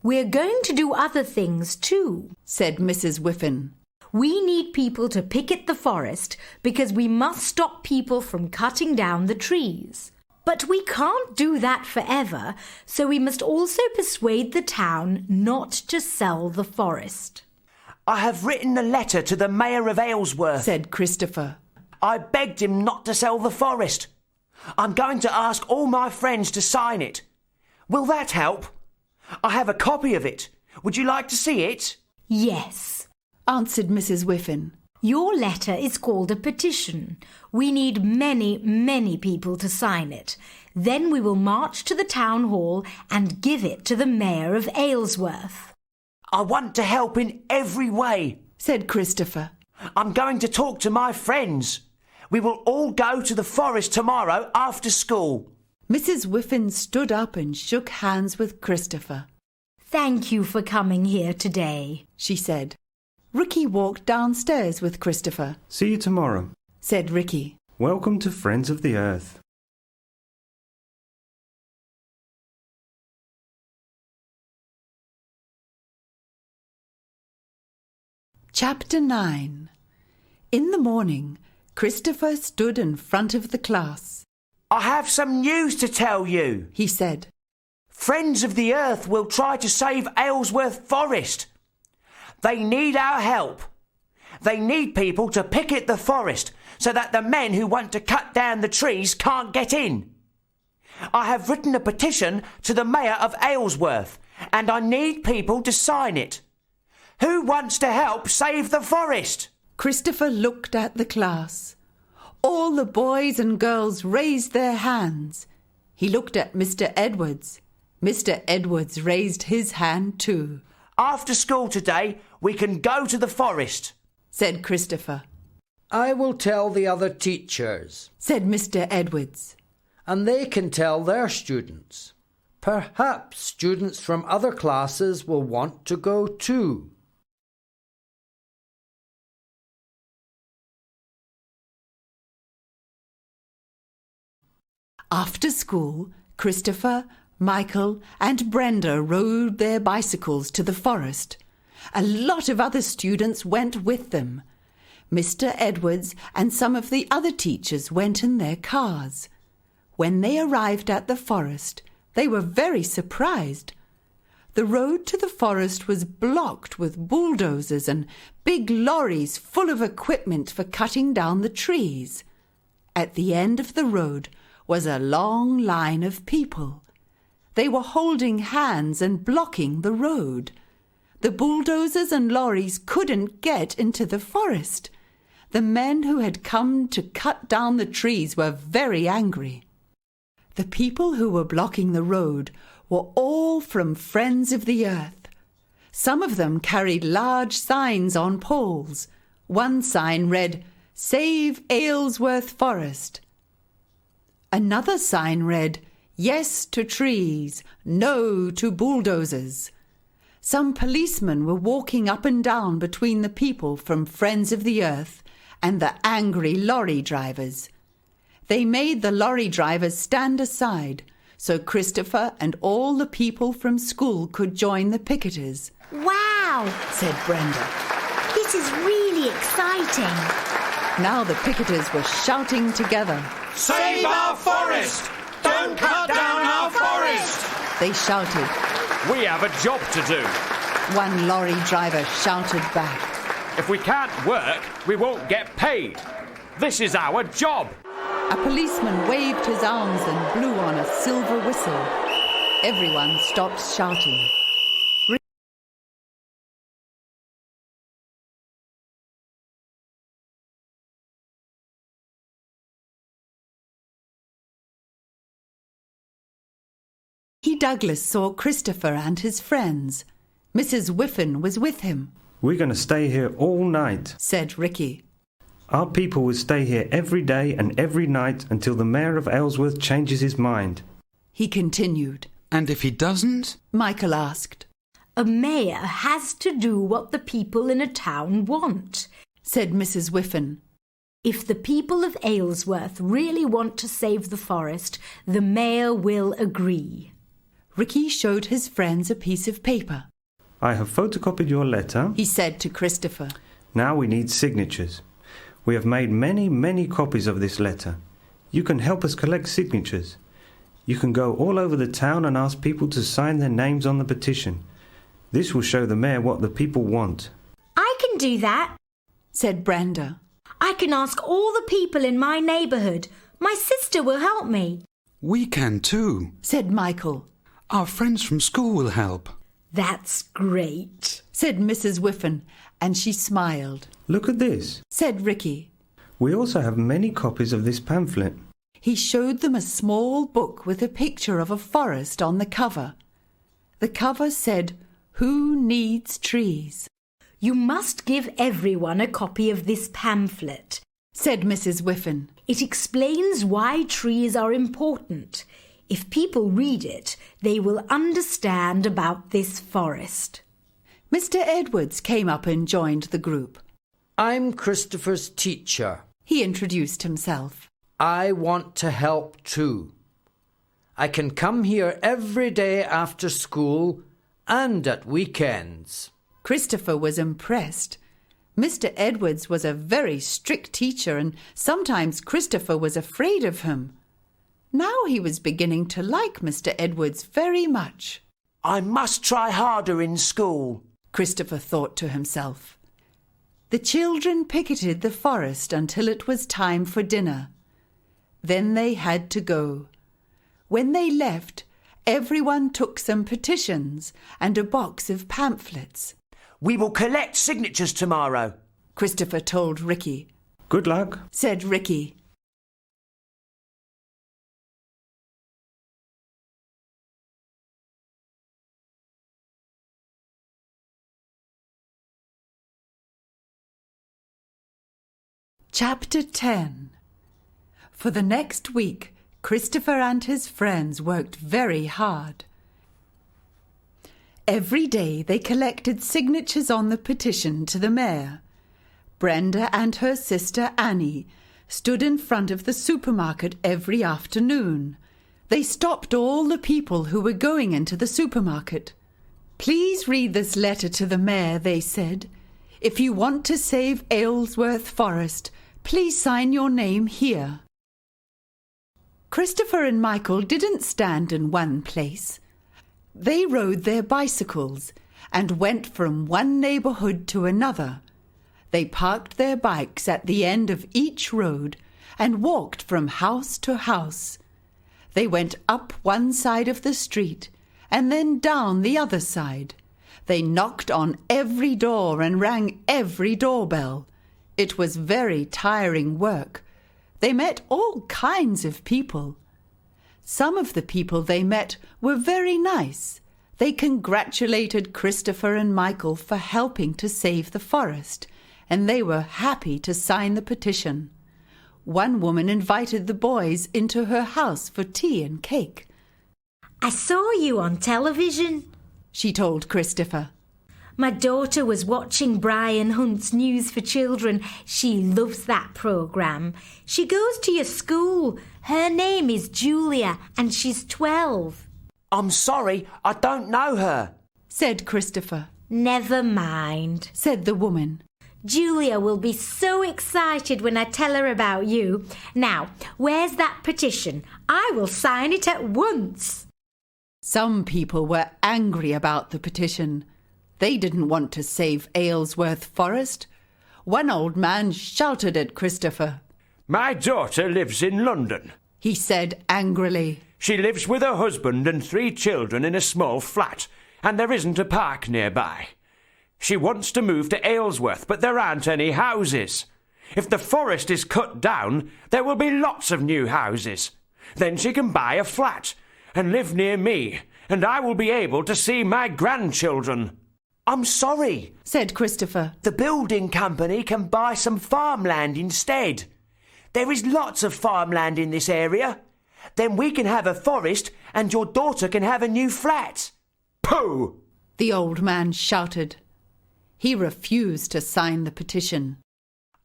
We're going to do other things too, said Mrs. Whiffen. We need people to picket the forest because we must stop people from cutting down the trees. But we can't do that forever, so we must also persuade the town not to sell the forest. I have written a letter to the Mayor of Aylesworth, said Christopher. I begged him not to sell the forest. I'm going to ask all my friends to sign it. Will that help? I have a copy of it. Would you like to see it? Yes, answered Mrs. Whiffen. Your letter is called a petition. We need many people to sign it. Then we will march to the town hall and give it to the Mayor of Aylesworth. I want to help in every way, said Christopher. I'm going to talk to my friends. We will all go to the forest tomorrow after school. Mrs. Whiffen stood up and shook hands with Christopher. Thank you for coming here today, she said. Ricky walked downstairs with Christopher. See you tomorrow, said Ricky. Welcome to Friends of the Earth. Chapter 9. In the morning, Christopher stood in front of the class. I have some news to tell you, he said. Friends of the Earth will try to save Aylesworth Forest. They need our help. They need people to picket the forest so that the men who want to cut down the trees can't get in. I have written a petition to the Mayor of Aylesworth, and I need people to sign it. Who wants to help save the forest? Christopher looked at the class. All the boys and girls raised their hands. He looked at Mr. Edwards. Mr. Edwards raised his hand too. After school today, we can go to the forest, said Christopher. I will tell the other teachers, said Mr. Edwards. and they can tell their students. Perhaps students from other classes will want to go too. After school, Christopher, Michael and Brenda rode their bicycles to the forest. A lot of other students went with them. Mr. Edwards and some of the other teachers went in their cars. When they arrived at the forest, they were very surprised. The road to the forest was blocked with bulldozers and big lorries full of equipment for cutting down the trees. At the end of the road was a long line of people. They were holding hands and blocking the road. The bulldozers and lorries couldn't get into the forest. The men who had come to cut down the trees were very angry. The people who were blocking the road were all from Friends of the Earth. Some of them carried large signs on poles. One sign read, "Save Aylesworth Forest." Another sign read, "Yes to trees, no to bulldozers." Some policemen were walking up and down between the people from Friends of the Earth and the angry lorry drivers. They made the lorry drivers stand aside so Christopher and all the people from school could join the picketers. Wow, said Brenda. This is really exciting. Now the picketers were shouting together. Save our forest! Don't cut down our forest! They shouted. We have a job to do. One lorry driver shouted back. If we can't work, we won't get paid. This is our job. A policeman waved his arms and blew on a silver whistle. Everyone stopped shouting. Douglas saw Christopher and his friends. Mrs. Whiffen was with him. We're going to stay here all night, said Ricky. Our people will stay here every day and every night until the mayor of Aylesworth changes his mind. He continued. And if he doesn't? Michael asked. A mayor has to do what the people in a town want, said Mrs. Whiffen. If the people of Aylesworth really want to save the forest, the mayor will agree. Ricky showed his friends a piece of paper. I have photocopied your letter, he said to Christopher. Now we need signatures. We have made many copies of this letter. You can help us collect signatures. You can go all over the town and ask people to sign their names on the petition. This will show the mayor what the people want. I can do that, said Brenda. I can ask all the people in my neighbourhood. My sister will help me. We can too, said Michael. Our friends from school will help. That's great, said Mrs. Whiffen, and she smiled. Look at this, said Ricky. We also have many copies of this pamphlet. He showed them a small book with a picture of a forest on the cover. The cover said, "Who needs trees?" You must give everyone a copy of this pamphlet, said Mrs. Whiffen. It explains why trees are important. If people read it, they will understand about this forest. Mr. Edwards came up and joined the group. I'm Christopher's teacher. He introduced himself. I want to help too. I can come here every day after school and at weekends. Christopher was impressed. Mr. Edwards was a very strict teacher and sometimes Christopher was afraid of him. Now he was beginning to like Mr. Edwards very much. I must try harder in school, Christopher thought to himself. The children picketed the forest until it was time for dinner. Then they had to go. When they left, everyone took some petitions and a box of pamphlets. We will collect signatures tomorrow, Christopher told Ricky. Good luck, said Ricky. Chapter 10. For the next week, Christopher and his friends worked very hard. Every day they collected signatures on the petition to the mayor. Brenda and her sister Annie stood in front of the supermarket every afternoon. They stopped all the people who were going into the supermarket. "Please read this letter to the mayor," they said. "If you want to save Aylesworth Forest, please sign your name here." Christopher and Michael didn't stand in one place. They rode their bicycles and went from one neighbourhood to another. They parked their bikes at the end of each road and walked from house to house. They went up one side of the street and then down the other side. They knocked on every door and rang every doorbell. It was very tiring work. They met all kinds of people. Some of the people they met were very nice. They congratulated Christopher and Michael for helping to save the forest, and they were happy to sign the petition. One woman invited the boys into her house for tea and cake. "I saw you on television," she told Christopher. "My daughter was watching Brian Hunt's News for Children. She loves that programme. She goes to your school. Her name is Julia and she's 12. I'm sorry, I don't know her, said Christopher. "Never mind," said the woman. "Julia will be so excited when I tell her about you. Now, where's that petition? I will sign it at once." Some people were angry about the petition. They didn't want to save Aylesworth Forest. One old man shouted at Christopher. "My daughter lives in London," he said angrily. "She lives with her husband and 3 children in a small flat, and there isn't a park nearby. She wants to move to Aylesworth, but there aren't any houses. If the forest is cut down, there will be lots of new houses. Then she can buy a flat and live near me, and I will be able to see my grandchildren." "I'm sorry," said Christopher. "The building company can buy some farmland instead. There is lots of farmland in this area. Then we can have a forest and your daughter can have a new flat." "Pooh!" the old man shouted. He refused to sign the petition.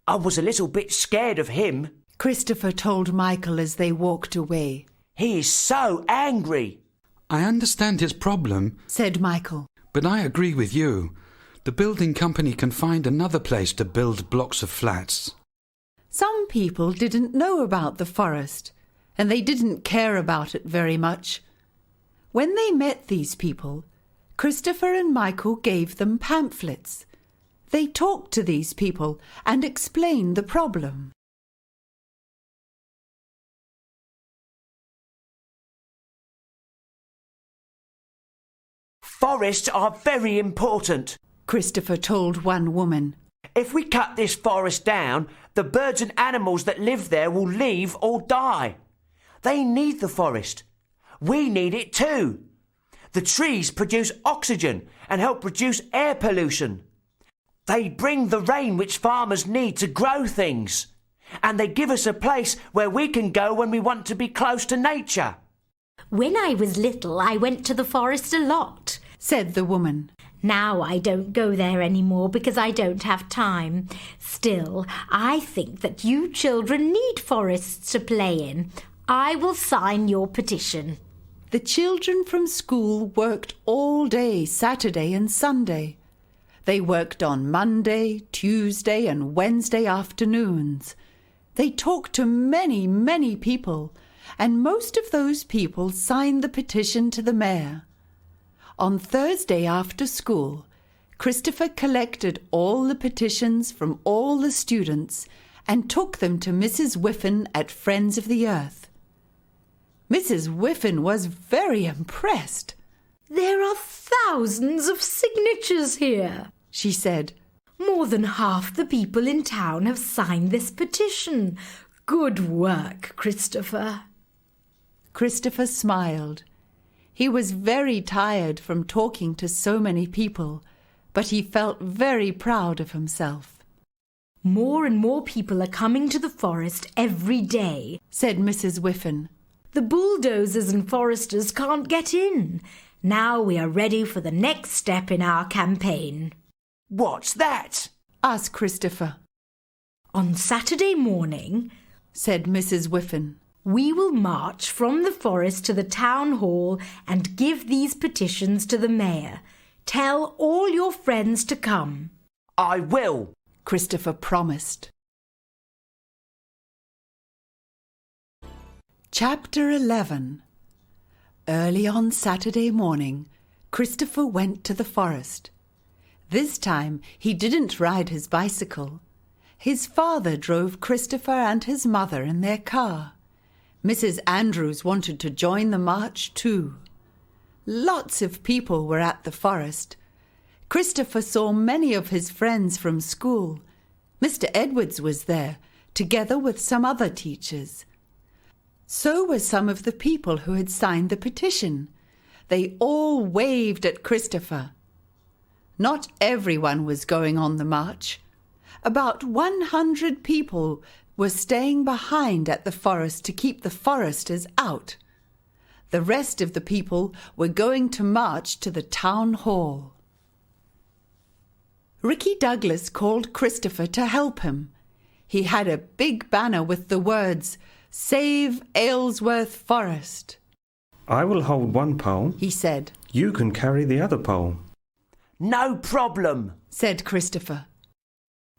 "I was a little bit scared of him," Christopher told Michael as they walked away. "He is so angry." "I understand his problem," said Michael. "but I agree with you. The building company can find another place to build blocks of flats." Some people didn't know about the forest, and they didn't care about it very much. When they met these people, Christopher and Michael gave them pamphlets. They talked to these people and explained the problem. "Forests are very important," Christopher told one woman. "If we cut this forest down, the birds and animals that live there will leave or die. They need the forest. We need it too. The trees produce oxygen and help reduce air pollution. They bring the rain which farmers need to grow things. And they give us a place where we can go when we want to be close to nature." "When I was little, I went to the forest a lot," said the woman. "Now I don't go there anymore because I don't have time. Still, I think that you children need forests to play in. I will sign your petition." The children from school worked all day Saturday and Sunday. They worked on Monday, Tuesday and Wednesday afternoons. They talked to many, many people, and most of those people signed the petition to the mayor. On Thursday after school, Christopher collected all the petitions from all the students and took them to Mrs. Whiffen at Friends of the Earth. Mrs. Whiffen was very impressed. "There are thousands of signatures here," she said. More than half the people in town have signed this petition. Good work, Christopher. Christopher smiled. He was very tired from talking to so many people, but he felt very proud of himself. More and more people are coming to the forest every day, said Mrs. Whiffen. The bulldozers and foresters can't get in. Now we are ready for the next step in our campaign. What's that? asked Christopher. On Saturday morning, said Mrs. Whiffen, we will march from the forest to the town hall and give these petitions to the mayor. Tell all your friends to come. I will, Christopher promised. Chapter 11. Early on Saturday morning, Christopher went to the forest. This time he didn't ride his bicycle. His father drove Christopher and his mother in their car. Mrs. Andrews wanted to join the march too. Lots of people were at the forest. Christopher saw many of his friends from school. Mr. Edwards was there, together with some other teachers. So were some of the people who had signed the petition. They all waved at Christopher. Not everyone was going on the march. About 100 people were staying behind at the forest to keep the foresters out. The rest of the people were going to march to the town hall. Ricky Douglas called Christopher to help him. He had a big banner with the words, "Save Aylesworth Forest." I will hold one pole, he said. You can carry the other pole. No problem, said Christopher.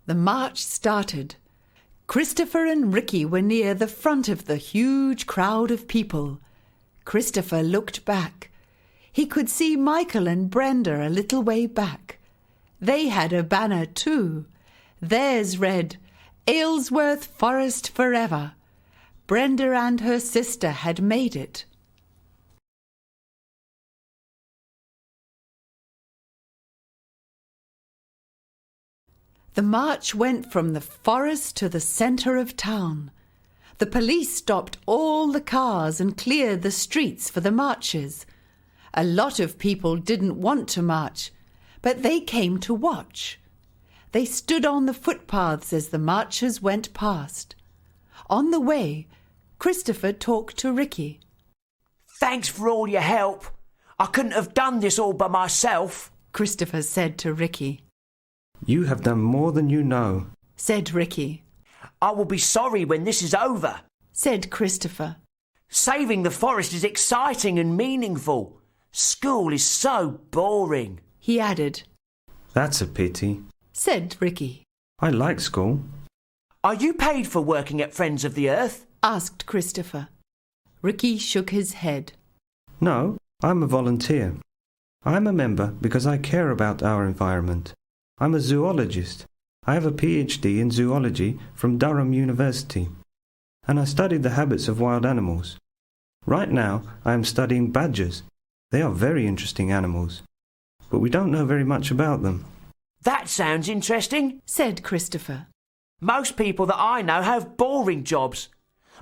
The march started. Christopher and Ricky were near the front of the huge crowd of people. Christopher looked back. He could see Michael and Brenda a little way back. They had a banner too. Theirs read, "Aylesworth Forest Forever." Brenda and her sister had made it. The march went from the forest to the centre of town. The police stopped all the cars and cleared the streets for the marchers. A lot of people didn't want to march, but they came to watch. They stood on the footpaths as the marchers went past. On the way, Christopher talked to Ricky. Thanks for all your help. I couldn't have done this all by myself, Christopher said to Ricky. You have done more than you know, said Ricky. I will be sorry when this is over, said Christopher. Saving the forest is exciting and meaningful. School is so boring, he added. That's a pity, said Ricky. I like school. Are you paid for working at Friends of the Earth? asked Christopher. Ricky shook his head. No, I'm a volunteer. I'm a member because I care about our environment. I'm a zoologist. I have a PhD in zoology from Durham University, and I studied the habits of wild animals. Right now, I am studying badgers. They are very interesting animals, but we don't know very much about them. That sounds interesting, said Christopher. Most people that I know have boring jobs.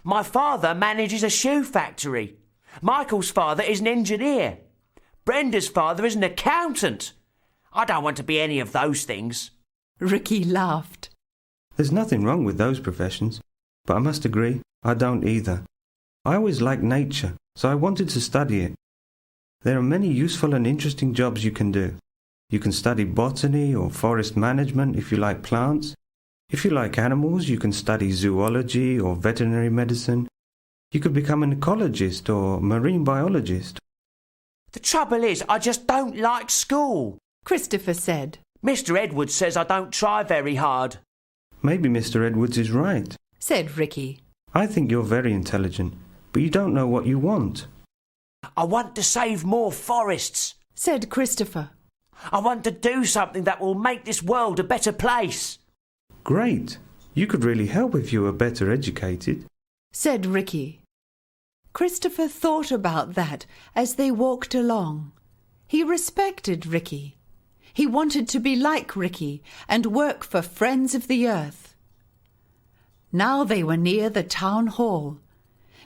My father manages a shoe factory. Michael's father is an engineer. Brenda's father is an accountant. I don't want to be any of those things. Ricky laughed. There's nothing wrong with those professions, but I must agree, I don't either. I always liked nature, so I wanted to study it. There are many useful and interesting jobs you can do. You can study botany or forest management if you like plants. If you like animals, you can study zoology or veterinary medicine. You could become an ecologist or marine biologist. The trouble is, I just don't like school, Christopher said. Mr. Edwards says I don't try very hard. Maybe Mr. Edwards is right, said Ricky. I think you're very intelligent, but you don't know what you want. I want to save more forests, said Christopher. I want to do something that will make this world a better place. Great. You could really help if you were better educated, said Ricky. Christopher thought about that as they walked along. He respected Ricky. He wanted to be like Ricky and work for Friends of the Earth. Now they were near the town hall.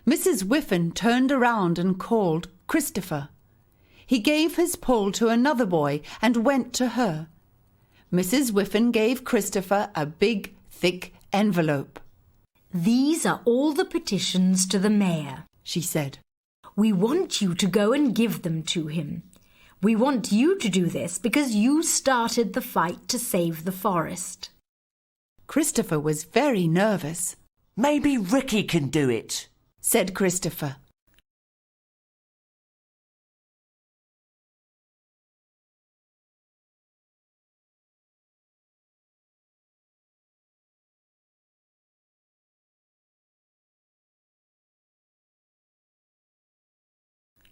Mrs. Whiffen turned around and called Christopher. He gave his pull to another boy and went to her. Mrs. Whiffen gave Christopher a big, thick envelope. "These are all the petitions to the mayor," she said. "We want you to go and give them to him. We want you to do this because you started the fight to save the forest." Christopher was very nervous. Maybe Ricky can do it, said Christopher.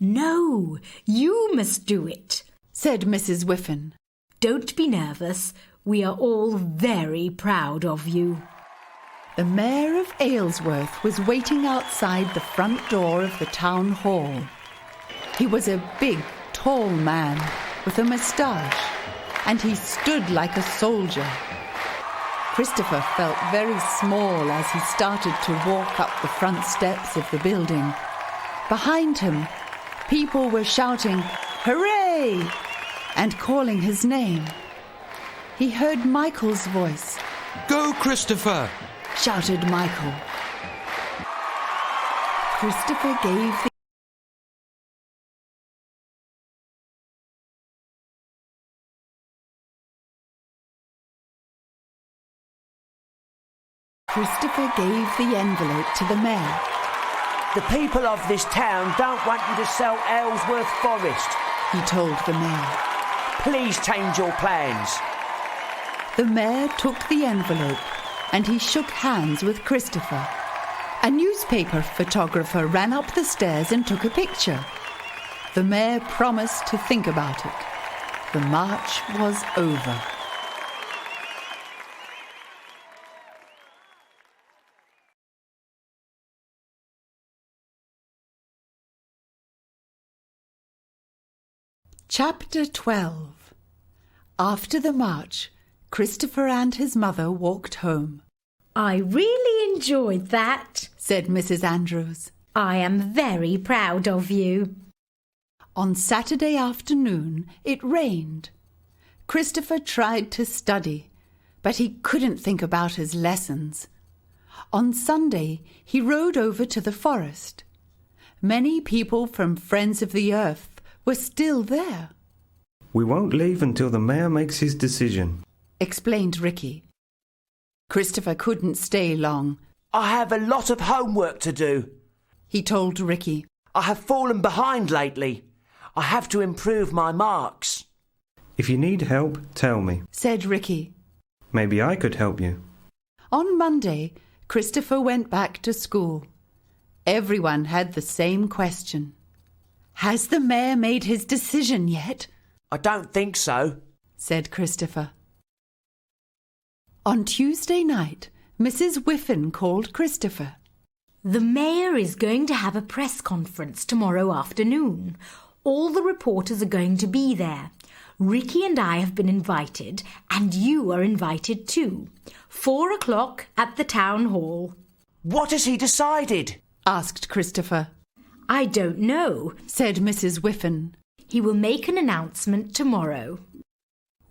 "No, you must do it," said Mrs. Whiffen. "Don't be nervous. We are all very proud of you." The Mayor of Aylesworth was waiting outside the front door of the town hall. He was a big, tall man with a moustache, and he stood like a soldier. Christopher felt very small as he started to walk up the front steps of the building. Behind him, people were shouting, "Hooray!" and calling his name. He heard Michael's voice. "Go, Christopher!" shouted Michael. Christopher gave the envelope to the mayor. The people of this town don't want you to sell Aylesworth Forest, he told the mayor. Please change your plans. The mayor took the envelope and he shook hands with Christopher. A newspaper photographer ran up the stairs and took a picture. The mayor promised to think about it. The march was over. Chapter 12. After the march, Christopher and his mother walked home. "I really enjoyed that," said Mrs. Andrews. "I am very proud of you." On Saturday afternoon, it rained. Christopher tried to study, but he couldn't think about his lessons. On Sunday, he rode over to the forest. Many people from Friends of the Earth were still there. "We won't leave until the mayor makes his decision," explained Ricky. Christopher couldn't stay long. I have a lot of homework to do, he told Ricky. I have fallen behind lately. I have to improve my marks. "If you need help, tell me," said Ricky. "Maybe I could help you." On Monday, Christopher went back to school. Everyone had the same question. Has the mayor made his decision yet? I don't think so, said Christopher. On Tuesday night, Mrs. Whiffen called Christopher. "The mayor is going to have a press conference tomorrow afternoon. All the reporters are going to be there. Ricky and I have been invited, and you are invited too. 4 o'clock at the town hall." What has he decided? asked Christopher. "I don't know," said Mrs. Whiffen. "He will make an announcement tomorrow."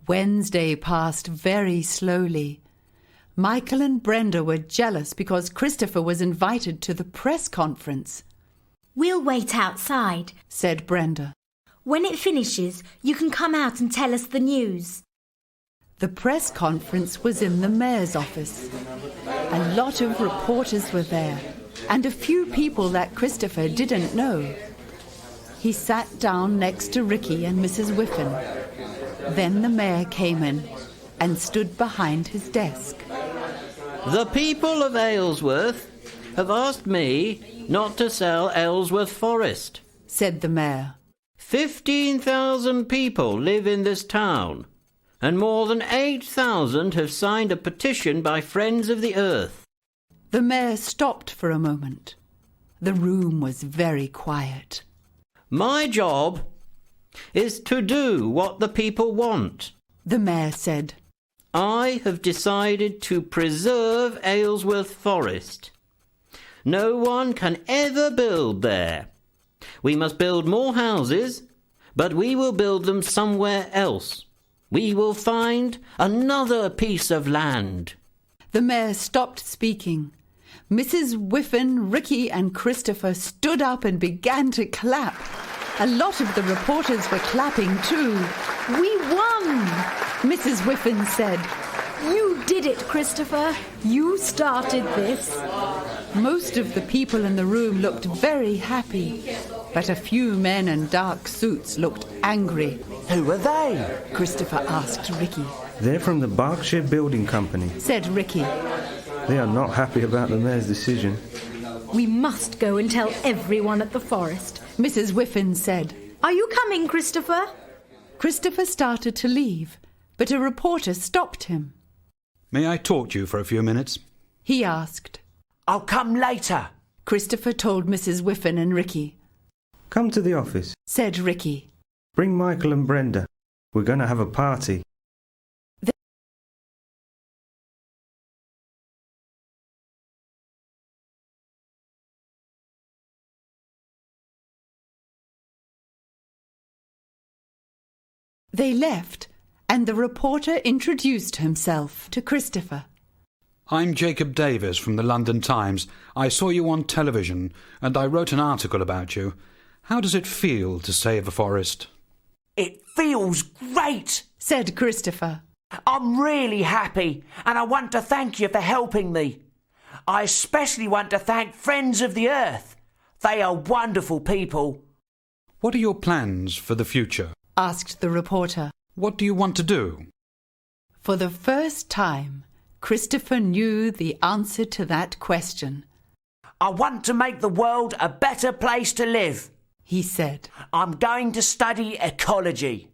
Wednesday passed very slowly. Michael and Brenda were jealous because Christopher was invited to the press conference. "We'll wait outside," said Brenda. "When it finishes, you can come out and tell us the news." The press conference was in the mayor's office. A lot of reporters were there, and a few people that Christopher didn't know. He sat down next to Ricky and Mrs. Whiffen. Then the mayor came in and stood behind his desk. The people of Aylesworth have asked me not to sell Aylesworth Forest, said the mayor. 15,000 people live in this town, and more than 8,000 have signed a petition by Friends of the Earth. The mayor stopped for a moment. The room was very quiet. My job is to do what the people want. the mayor said. I have decided to preserve Aylesworth Forest. No one can ever build there. We must build more houses, but we will build them somewhere else. We will find another piece of land. The mayor stopped speaking. Mrs. Whiffen, Ricky and Christopher stood up and began to clap. A lot of the reporters were clapping too. We won! Mrs. Whiffen said. You did it, Christopher. You started this. Most of the people in the room looked very happy, but a few men in dark suits looked angry. Who are they? Christopher asked Ricky. They're from the Berkshire Building Company. Said Ricky. They are not happy about the mayor's decision. We must go and tell everyone at the forest. Mrs. Whiffen said. Are you coming, Christopher? Christopher started to leave, but a reporter stopped him. May I talk to you for a few minutes? He asked. I'll come later. Christopher told Mrs. Whiffen and Ricky. Come to the office, Said Ricky. Bring Michael and Brenda. We're going to have a party. They left, and the reporter introduced himself to Christopher. I'm Jacob Davis from the London Times. I saw you on television, and I wrote an article about you. How does it feel to save a forest? It feels great, Said Christopher. I'm really happy, and I want to thank you for helping me. I especially want to thank Friends of the Earth. They are wonderful people. What are your plans for the future? Asked the reporter. What do you want to do? For the first time, Christopher knew the answer to that question. I want to make the world a better place to live, he said. I'm going to study ecology.